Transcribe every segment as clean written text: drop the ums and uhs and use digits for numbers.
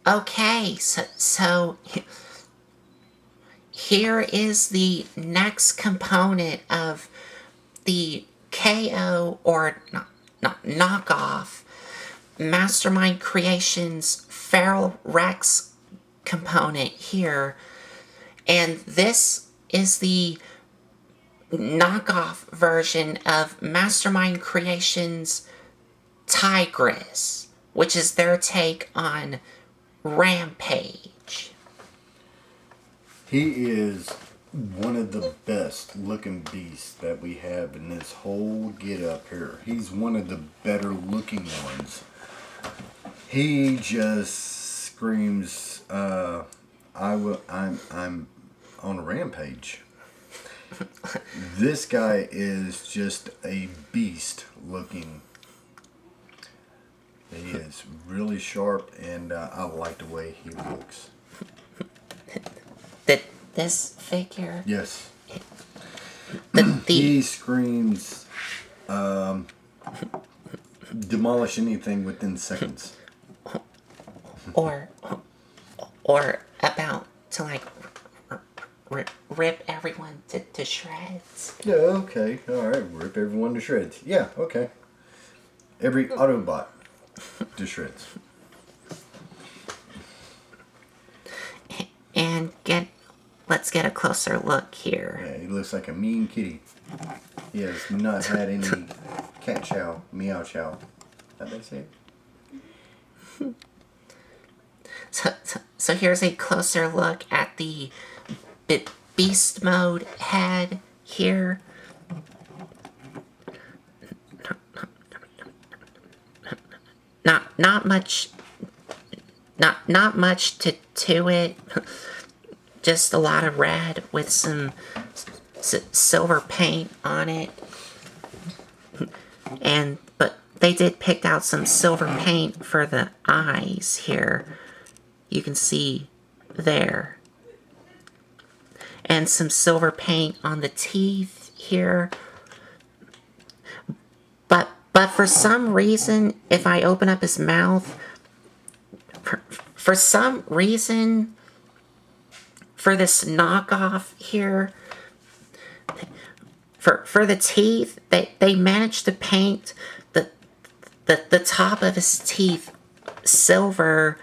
Okay, so here is the next component of the KO or not knockoff Mastermind Creations Feral Rex component here. And this is the knockoff version of Mastermind Creations Tigris, which is their take on Rampage. He is one of the best looking beasts that we have in this whole get up here. He's one of the better looking ones. He just screams, I'm on a rampage. This guy is just a beast looking. He is really sharp, and I like the way he looks. This figure? Yes. The He screams, demolish anything within seconds. or about to like rip everyone to shreds. Yeah, okay. Alright, rip everyone to shreds. Yeah, okay. Every Autobot to shreds. And let's get a closer look here. Yeah, he looks like a mean kitty. He has not had any cat chow, meow chow. How'd they say it? So here's a closer look at the beast mode head here. Not much. Not much to it. Just a lot of red with some silver paint on it. But they did pick out some silver paint for the eyes here. You can see there. And some silver paint on the teeth here. But for some reason, if I open up his mouth, for some reason, for this knockoff here, for the teeth, they managed to paint the top of his teeth silver,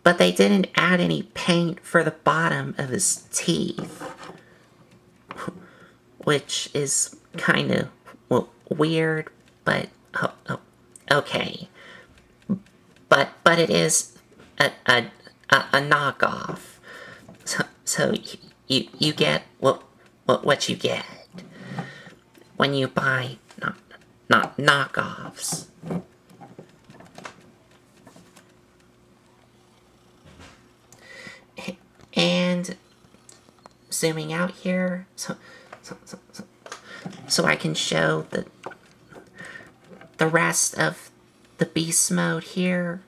but they didn't add any paint for the bottom of his teeth, which is kind of weird, but okay. But it is a knockoff, so you get what you get when you buy not knockoffs. And zooming out here, so I can show the rest of the beast mode here.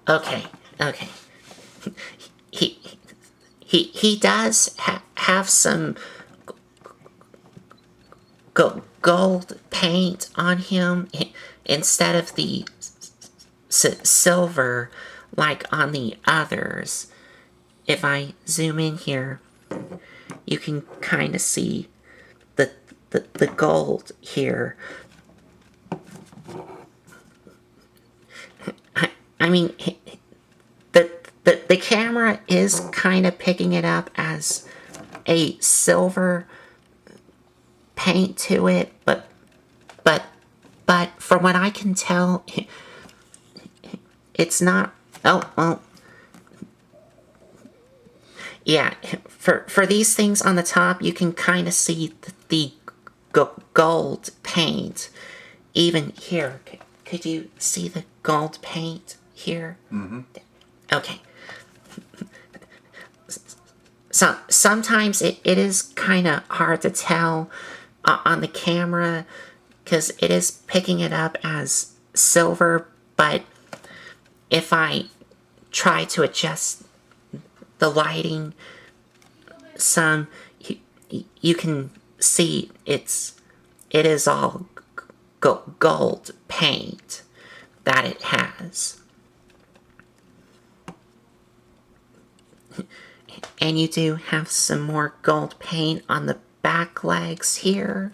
Okay. He does have some gold paint on him instead of the silver like on the others. If I zoom in here, you can kind of see the gold here. I mean, the camera is kind of picking it up as a silver paint to it, but from what I can tell, it's not. Oh well, yeah. For these things on the top, you can kind of see the gold paint. Even here, could you see the gold paint here? Mm-hmm. Okay. So sometimes it is kind of hard to tell on the camera because it is picking it up as silver, but if I try to adjust the lighting some, you can see it is all gold paint that it has. And you do have some more gold paint on the back legs here.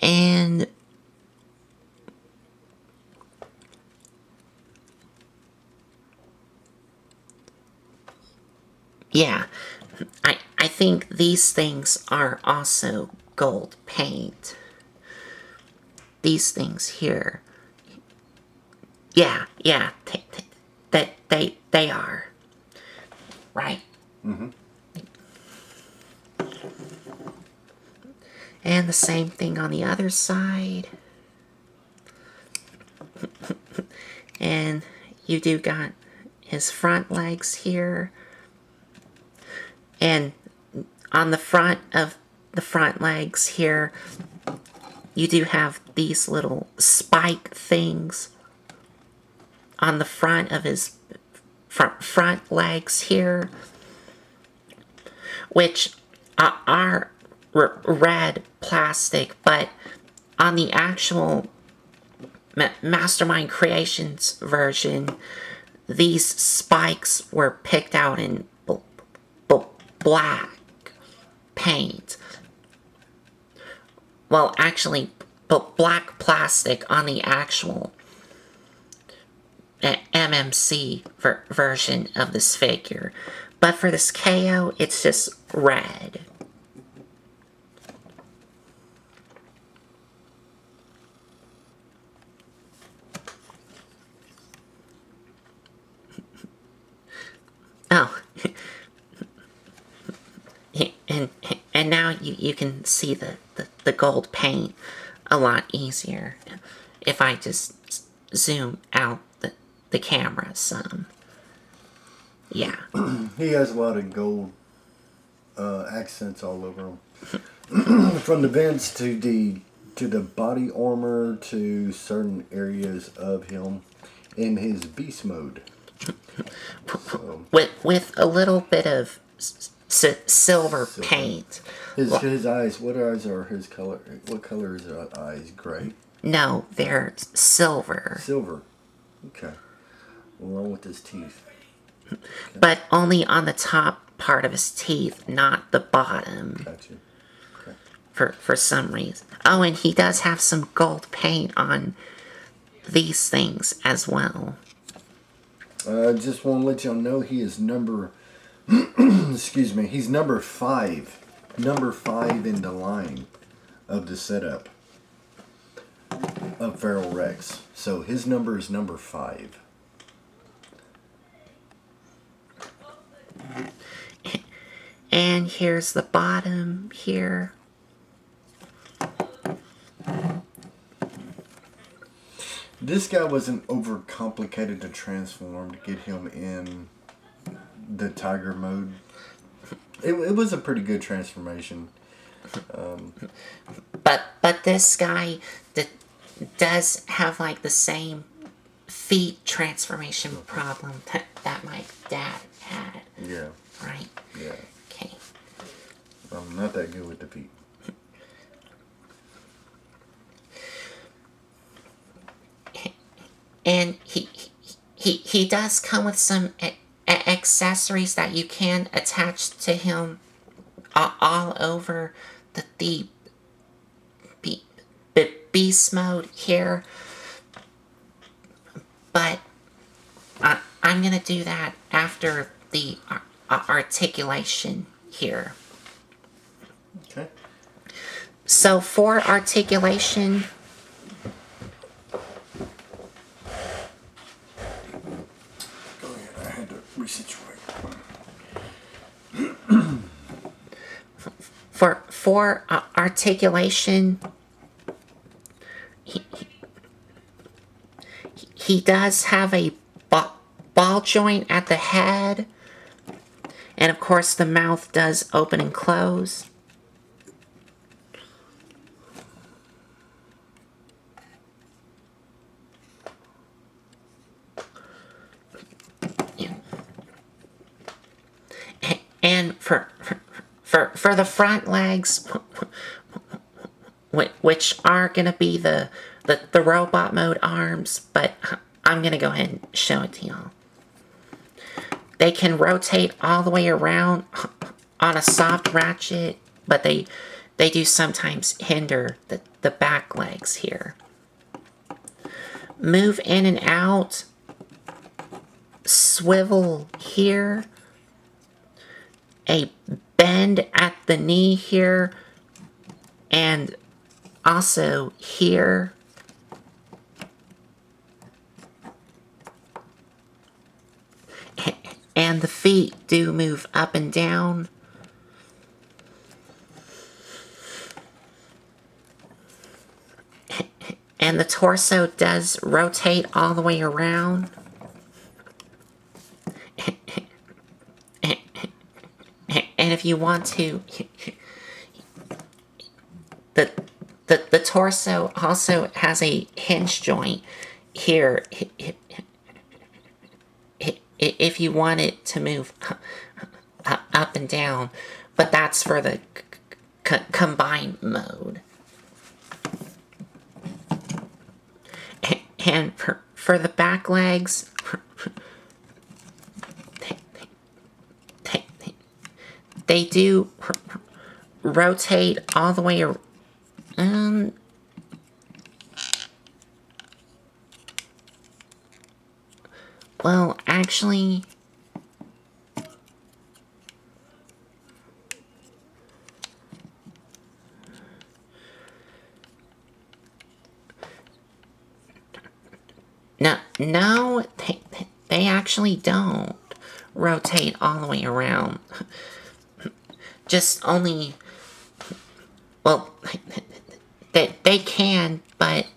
And yeah, I think these things are also gold paint. These things here. Yeah, they are. Right? Mm-hmm. And the same thing on the other side. And you do got his front legs here. And on the front of the front legs here, you do have these little spike things on the front of his front legs here, which are red plastic, but on the actual Mastermind Creations version, these spikes were picked out in black paint. Well, actually, black plastic on the actual MMC version of this figure. But for this KO, it's just red. Oh. And now you can see the gold paint a lot easier if I just zoom out the camera some. Yeah. He has a lot of gold accents all over him. From the vents to the body armor to certain areas of him in his beast mode. So, with a little bit of silver paint. His eyes. What eyes are his color? What color is his eyes? Gray. No, they're silver. Silver. Okay. Along with his teeth. Okay. But only on the top part of his teeth, not the bottom. Gotcha. Okay. For some reason. Oh, and he does have some gold paint on these things as well. I just want to let y'all know he is number. Excuse me. He's number 5. Number 5 in the line of the setup of Feral Rex. So his number is number 5. And here's the bottom here. This guy wasn't overcomplicated to transform to get him in the tiger mode. It was a pretty good transformation. But this guy does have like the same feet transformation problem that my dad had. Yeah. Right? Yeah. Okay. I'm not that good with the feet. And he does come with some accessories that you can attach to him all over the beast mode here. But I'm gonna do that after the articulation here. Okay. So for articulation, Go ahead. I had to resituate. for articulation, he does have a ball joint at the head, and of course the mouth does open and close. For the front legs, which are gonna be the robot mode arms, but I'm gonna go ahead and show it to y'all. They can rotate all the way around on a soft ratchet, but they do sometimes hinder the back legs here. Move in and out, swivel here, a bend at the knee here, and also here. And the feet do move up and down. And the torso does rotate all the way around. And if you want to, the torso also has a hinge joint here if you want it to move up and down, but that's for the combined mode. And for the back legs, they do rotate all the way around. Well, actually, no, they actually don't rotate all the way around. Just only, well, they can, but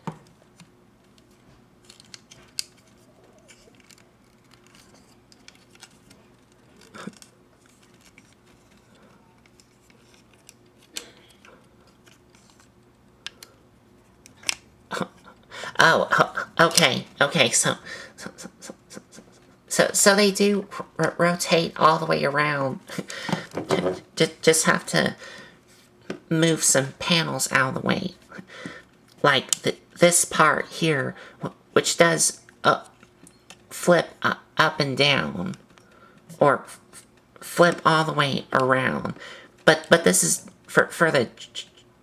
okay, so they do rotate all the way around. Just have to move some panels out of the way. Like this part here, which does flip up and down, or flip all the way around. But this is for the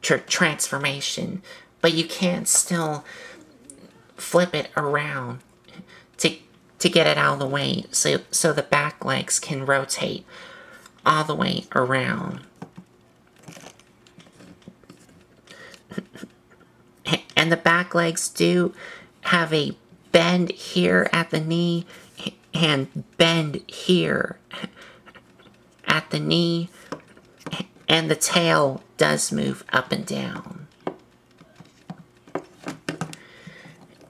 transformation. But you can still flip it around to get it out of the way, so the back legs can rotate all the way around. And the back legs do have a bend here at the knee and bend here at the knee, and the tail does move up and down.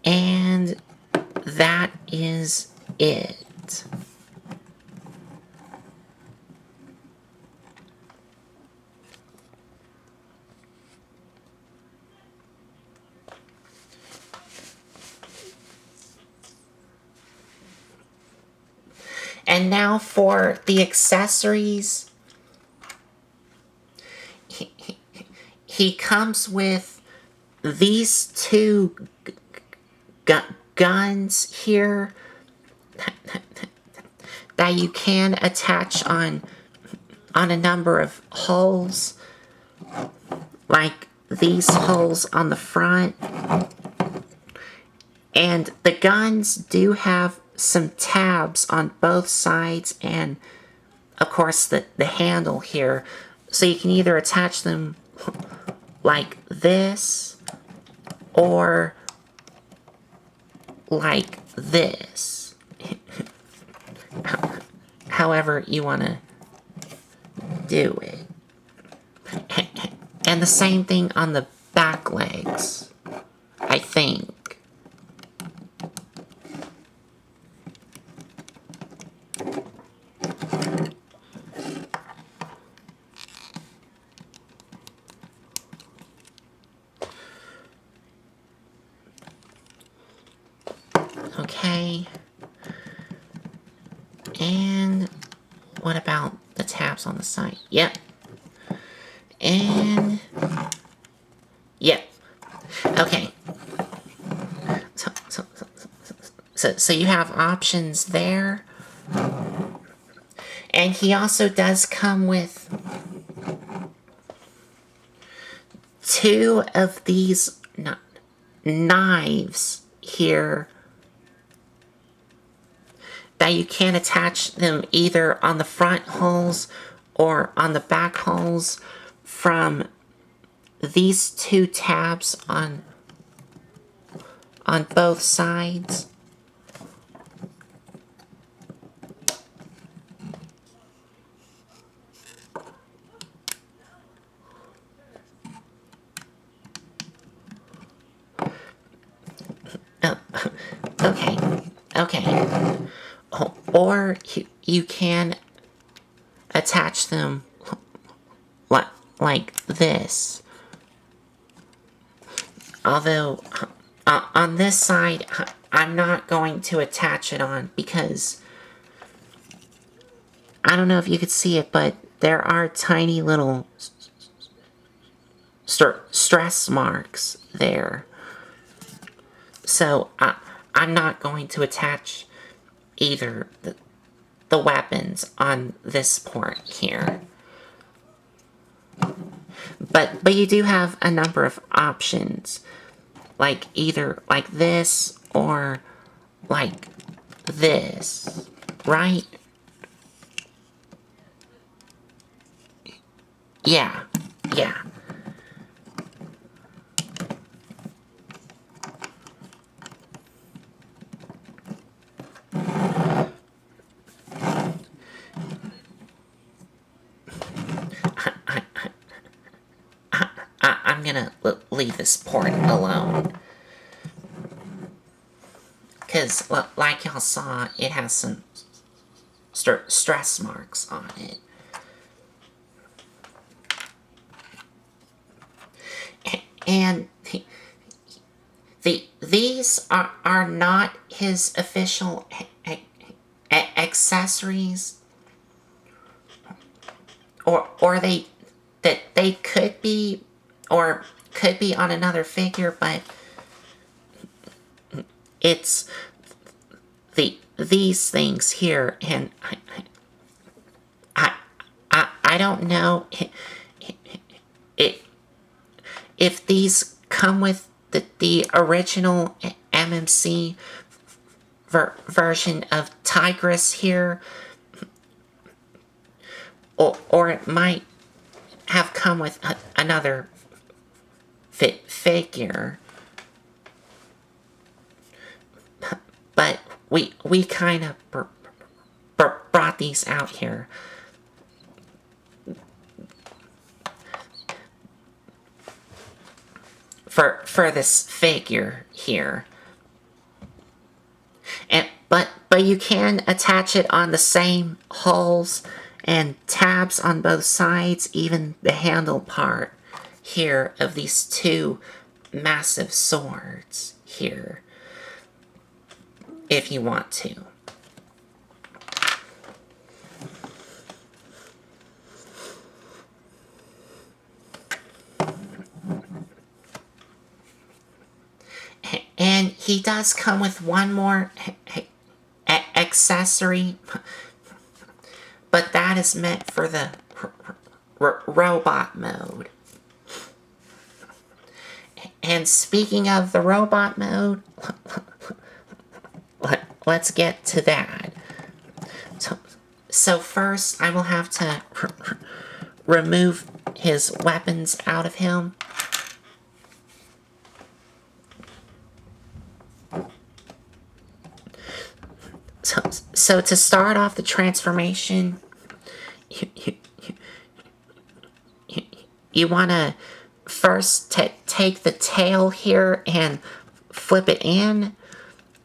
And that is it. And now for the accessories. He comes with these two guns here that you can attach on a number of holes, like these holes on the front. And the guns do have some tabs on both sides, and of course the handle here, so you can either attach them like this or like this. However you want to do it. And the same thing on the back legs, I think. Okay. And what about the tabs on the side? Yep. So you have options there. And he also does come with 2 of these knives here that you can attach them either on the front holes or on the back holes from these 2 tabs on both sides. Okay, okay. Or you can attach them like this. Although, on this side, I'm not going to attach it on because I don't know if you could see it, but there are tiny little stress marks there. So I'm not going to attach either the weapons on this port here. But you do have a number of options, like either like this or like this, right? Yeah, yeah. I'm gonna leave this port alone. Because, like y'all saw, it has some stress marks on it. And these are not his official accessories. Or they could be, or could be on another figure, but it's these things here, and I don't know if these come with the original MMC version of Tigris here, or it might have come with another figure. But we kind of brought these out here. For this figure here. But you can attach it on the same holes and tabs on both sides, even the handle part here of these 2 massive swords here, if you want to. And he does come with one more accessory, but that is meant for the robot mode. And speaking of the robot mode, let's get to that. So first, I will have to remove his weapons out of him. So to start off the transformation, you want to first take the tail here and flip it in,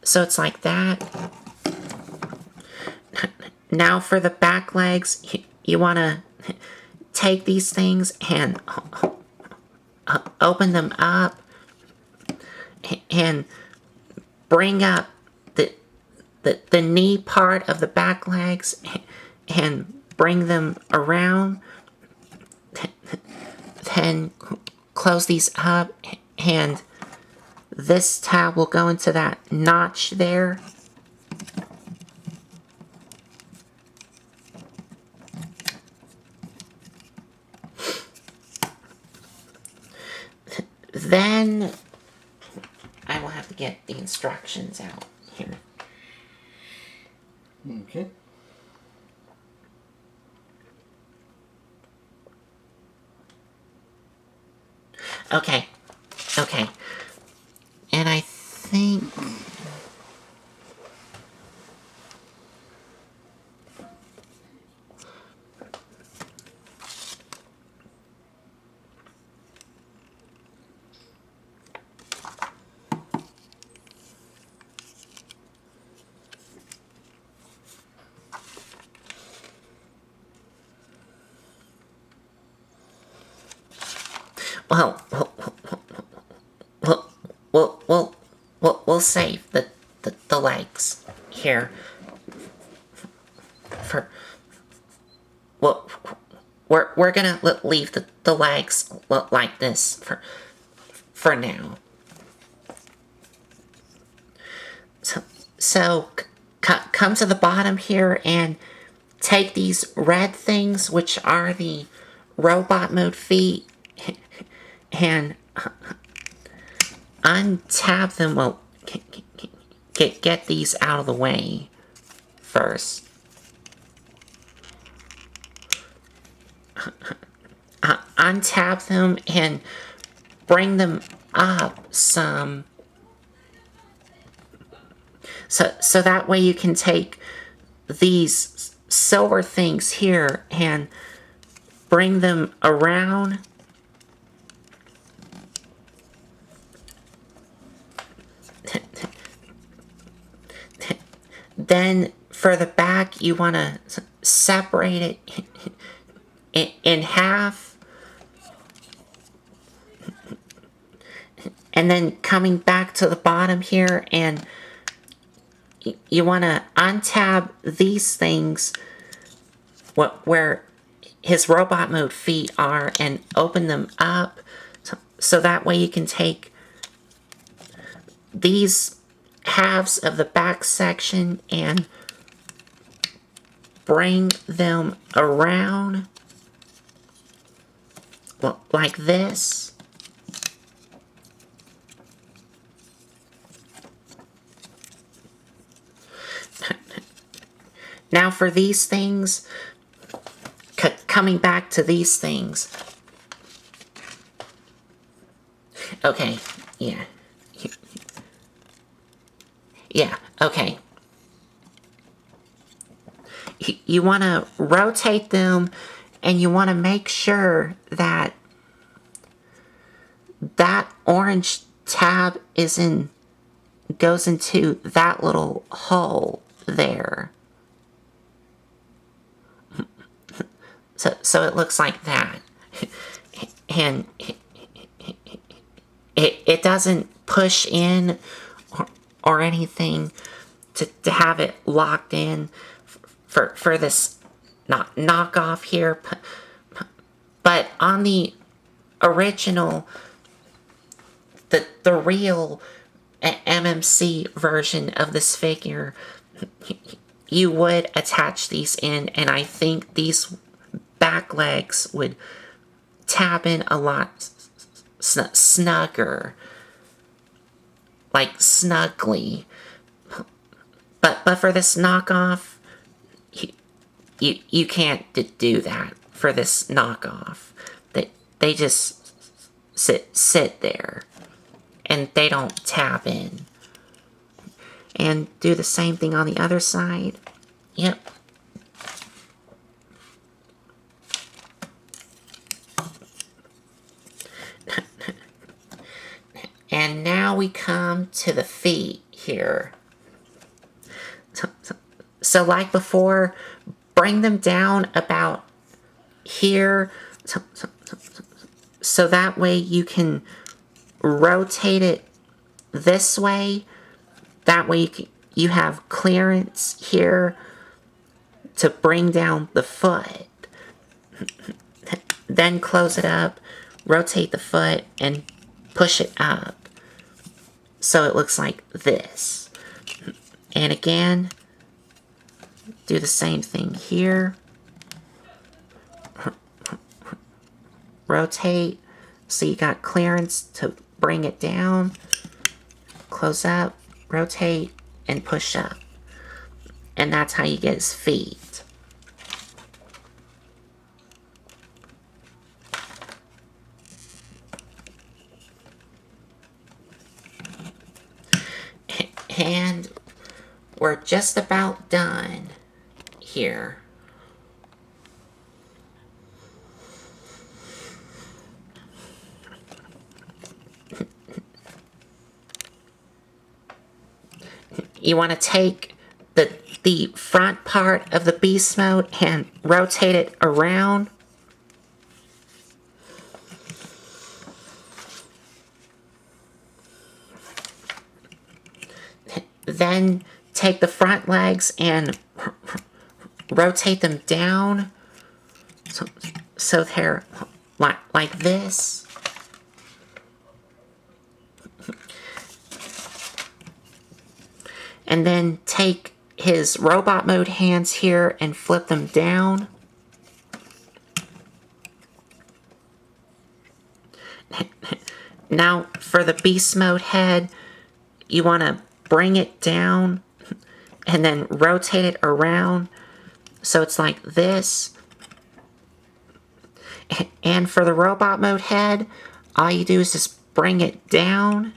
so it's like that. Now for the back legs, you want to take these things and open them up and bring up the knee part of the back legs and bring them around. Then close these up, and this tab will go into that notch there. Then I will have to get the instructions out here. Okay. Okay. Okay. And I think... Well, we'll save the legs here for... Well, we're gonna leave the legs like this for now. So come to the bottom here and take these red things, which are the robot mode feet, and untab them. Well, get these out of the way first. Untap them and bring them up some, so that way you can take these silver things here and bring them around. Then for the back, you want to separate it in half. And then coming back to the bottom here, and you want to untab these things where his robot mode feet are and open them up, so that way you can take these halves of the back section and bring them around like this. Now for these things, coming back to these things. Okay, yeah. Yeah, okay. You want to rotate them, and you want to make sure that that orange tab goes into that little hole there. So it looks like that. And it doesn't push in or anything to have it locked in for this knockoff here. But on the original, the real MMC version of this figure, you would attach these in, and I think these back legs would tab in a lot snugger, like snugly. But for this knockoff, you can't do that for this knockoff. They just sit there, and they don't tab in. And do the same thing on the other side. Yep. And now we come to the feet here. So like before, bring them down about here, so that way you can rotate it this way. That way you have clearance here to bring down the foot. Then close it up, rotate the foot, and push it up so it looks like this. And again, do the same thing here. Rotate So you got clearance to bring it down, close up, rotate, and push up. And that's how you get his feet. And we're just about done here. You want to take the front part of the beast mode and rotate it around. Then take the front legs and rotate them down so they're like this. And then take his robot mode hands here and flip them down. Now for the beast mode head, you want to bring it down and then rotate it around so it's like this. And for the robot mode head, all you do is just bring it down.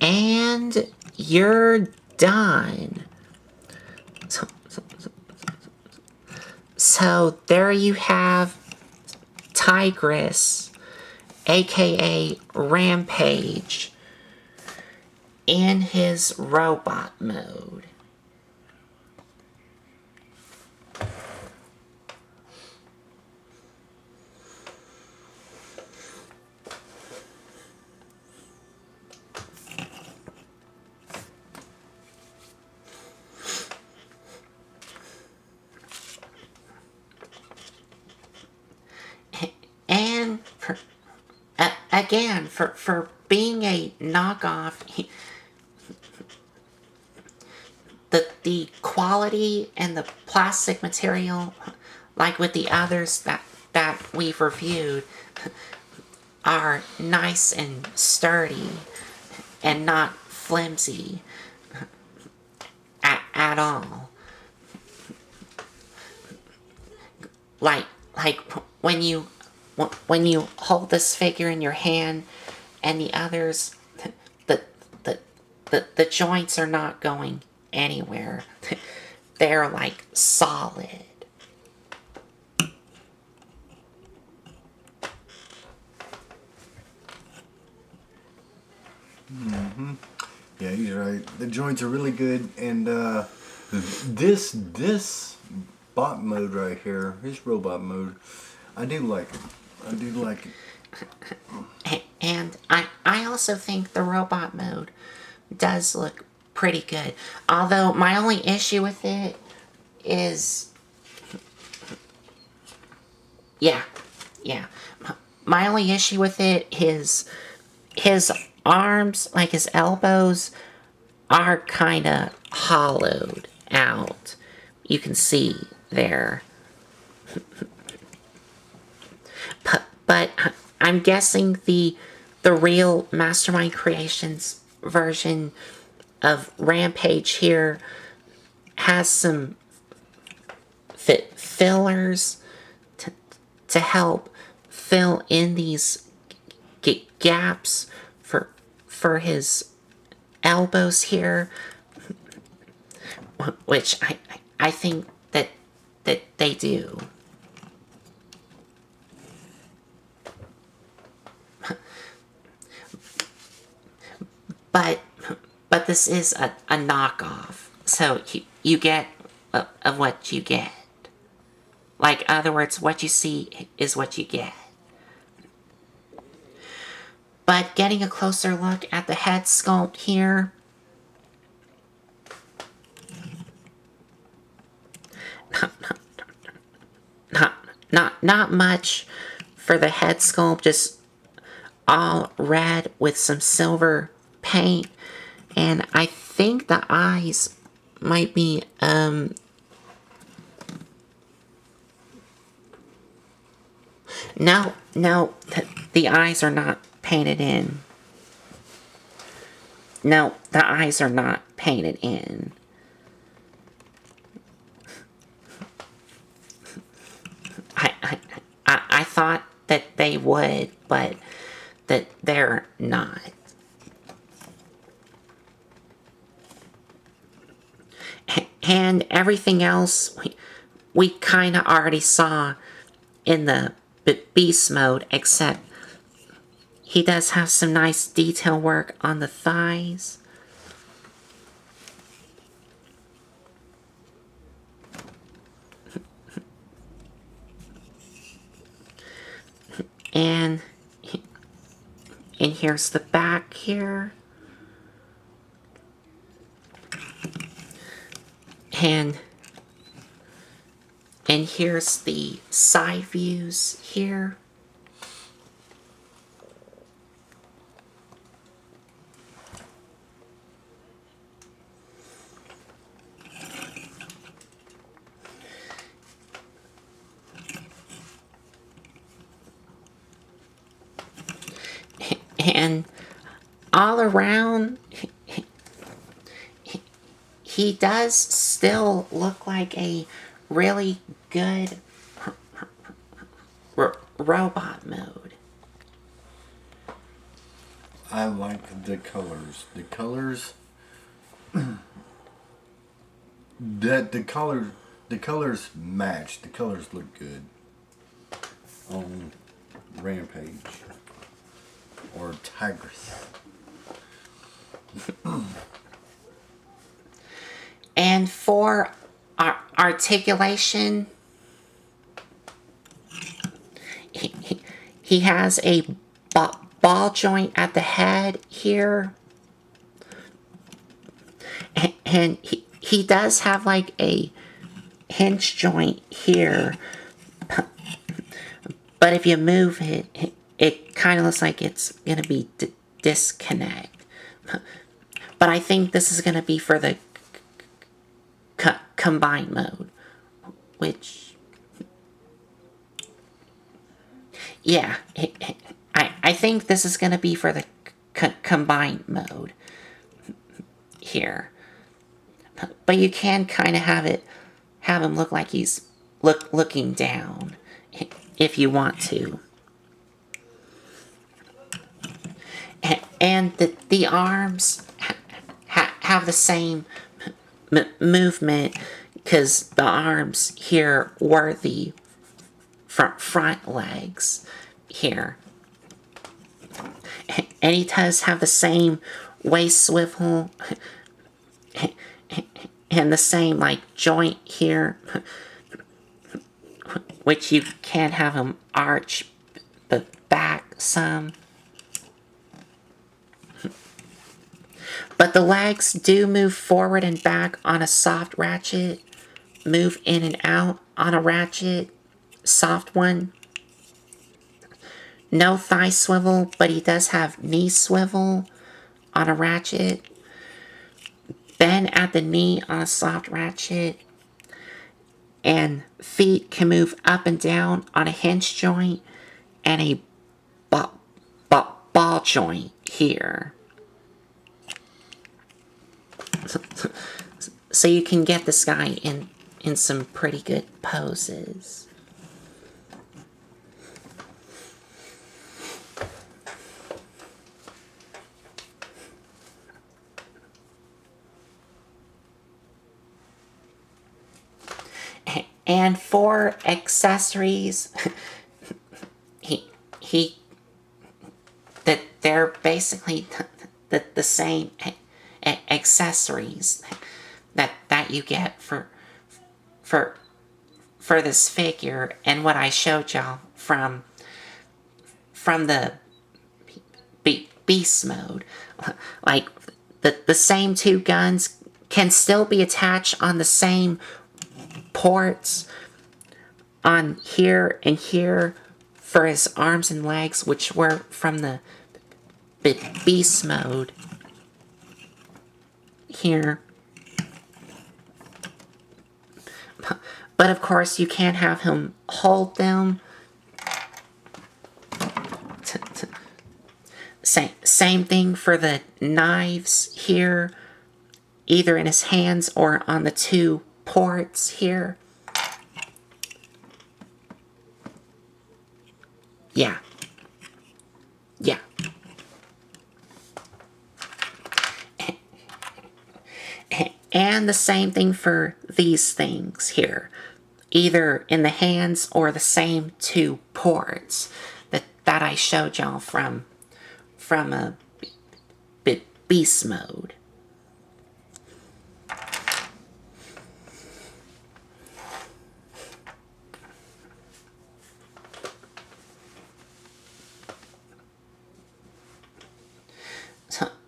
And you're done. So there you have Tigris, aka Rampage, in his robot mode. And again, for being a knockoff, the quality and the plastic material, like with the others that we've reviewed, are nice and sturdy and not flimsy at all. Like when you hold this figure in your hand and the others, the joints are not going anywhere. They're like solid. Yeah, he's right. The joints are really good, and this bot mode right here, his robot mode, I do like it. I do like it. And I also think the robot mode does look pretty good. Although my only issue with it is, yeah. My only issue with it is his arms, like his elbows, are kind of hollowed out. You can see there. But I'm guessing the real Mastermind Creations version of Rampage here has some fillers to help fill in these gaps for his elbows here, which I think that they do. But this is a knockoff, so you get of what you get. Like, in other words, what you see is what you get. But getting a closer look at the head sculpt here, not much for the head sculpt, just all red with some silver paint, and I think the eyes might be No, no, the eyes are not painted in. No, the eyes are not painted in. I thought that they would, but that they're not. And everything else we kind of already saw in the beast mode, except he does have some nice detail work on the thighs. And here's the back here. And here's the side views here. And all around, he does still look like a really good robot mode. I like the colors. The colors the colors match. The colors look good on Rampage or Tigris. And for articulation, he has a ball joint at the head here. And he does have like a hinge joint here. But if you move it, it kind of looks like it's going to be disconnect. But I think this is going to be for the combined mode. Which, yeah, I think this is going to be for the combined mode here. But you can kind of have him look like he's looking down if you want to. And the arms have the same movement because the arms here were the front legs here. And he does have the same waist swivel and the same like joint here, which you can have him arch the back some. But the legs do move forward and back on a soft ratchet, move in and out on a ratchet, soft one. No thigh swivel, but he does have knee swivel on a ratchet. Bend at the knee on a soft ratchet. And feet can move up and down on a hinge joint and a ball joint here. So you can get this guy in some pretty good poses. And for accessories, that they're basically the same accessories that you get for this figure, and what I showed y'all from the beast mode. Like the same two guns can still be attached on the same ports on here and here for his arms and legs, which were from the beast mode here. But of course you can't have him hold them Same thing for the knives here, either in his hands or on the two ports here. Yeah. Yeah. And the same thing for these things here, either in the hands or the same two ports that I showed y'all from a beast mode.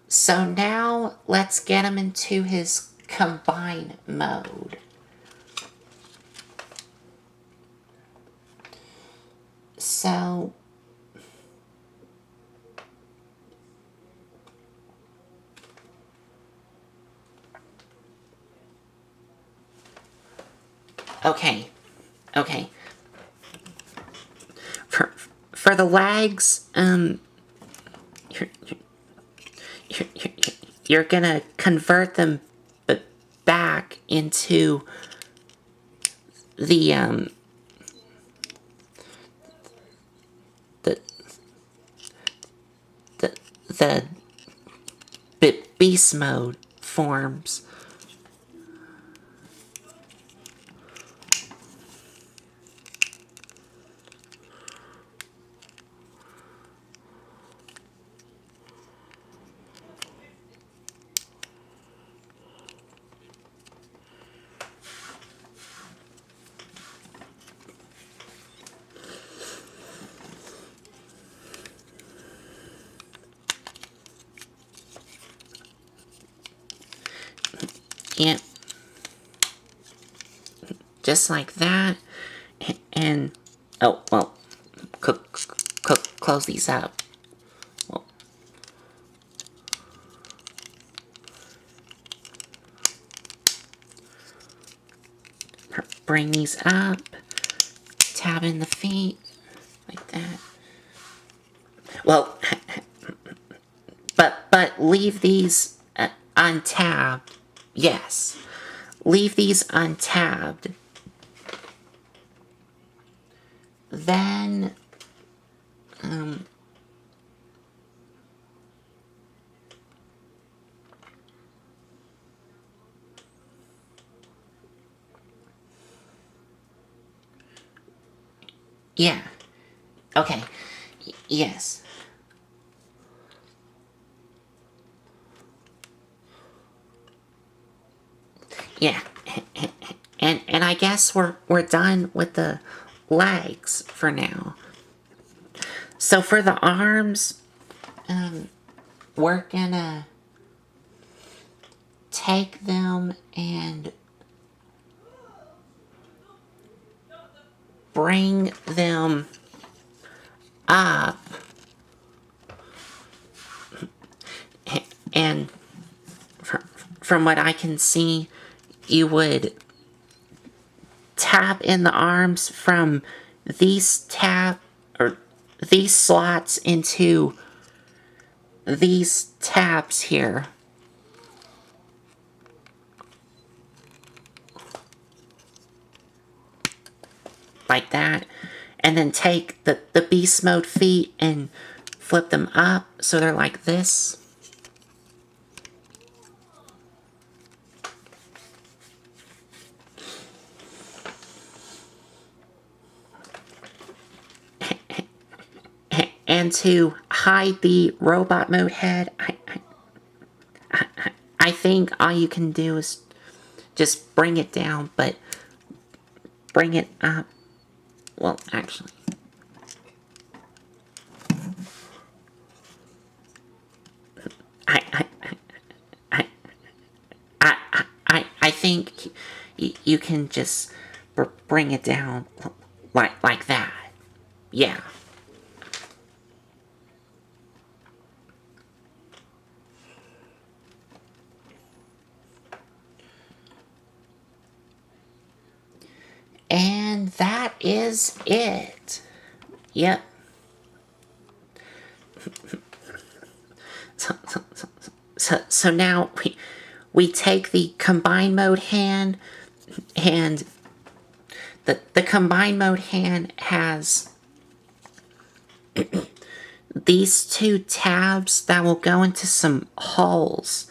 So now let's get him into his combine mode. So okay. For the legs, you're, you're, you're gonna convert them back into the the the beast mode forms. And just like that. And oh well, close these up. Well, bring these up, tab in the feet like that. Well, but leave these untabbed. Yes, leave these untabbed. Then yeah. Okay. Yes. Yeah. And I guess we're done with the legs for now. So for the arms, we're gonna take them and bring them up, and from what I can see, you would tap in the arms from these these slots into these tabs here. Like that. And then take the beast mode feet and flip them up so they're like this. And to hide the robot mode head, I think all you can do is just bring it down, but bring it up. Well, actually. I think you can just bring it down like that. Yeah. And that is it. Yep. So now we take the combine mode hand, and the combine mode hand has these two tabs that will go into some holes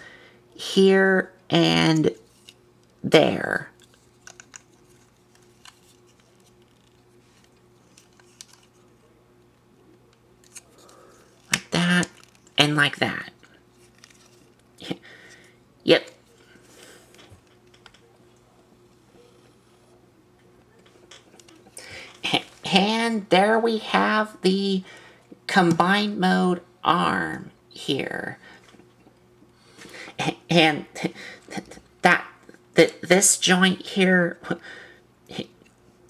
here and there. Like that and like that. Yep. And there we have the combined mode arm here. And this joint here,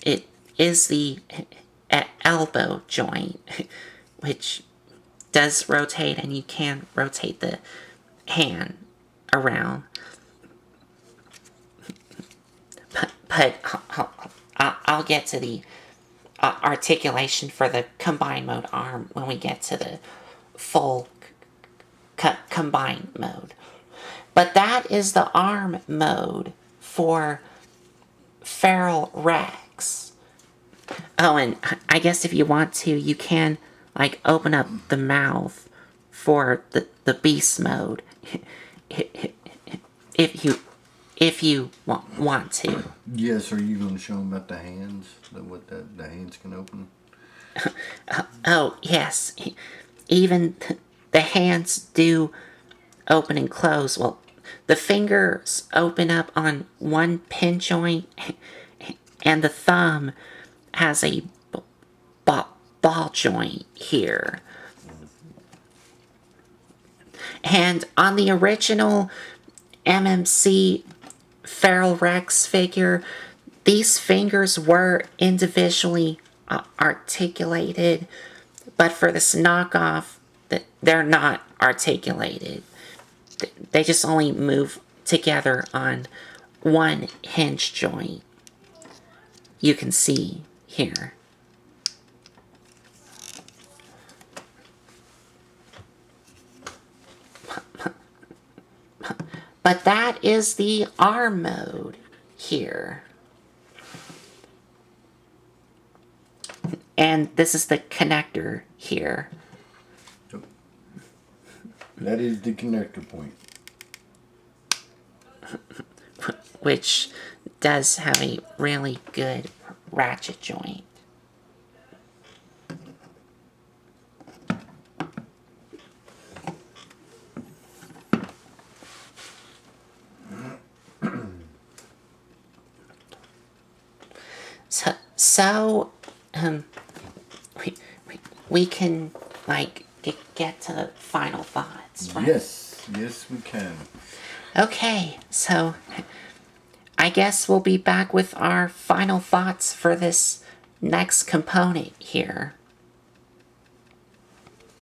it is the elbow joint, which does rotate, and you can rotate the hand around. But I'll get to the articulation for the combined mode arm when we get to the full combined mode. But that is the arm mode for Feral Rex. Oh, and I guess if you want to, you can like open up the mouth for the beast mode if you want to. Yes, are you going to show them about the hands? The hands can open? Oh, yes. Even the hands do open and close. Well, the fingers open up on one pin joint, and the thumb has a ball joint here. And on the original MMC Feral Rex figure, these fingers were individually articulated, but for this knockoff, they're not articulated. They just only move together on one hinge joint. You can see here. But that is the arm mode here. And this is the connector here. That is the connector point. Which does have a really good ratchet joint. So we can like get to the final thoughts, right? Yes, we can. Okay, so I guess we'll be back with our final thoughts for this next component here.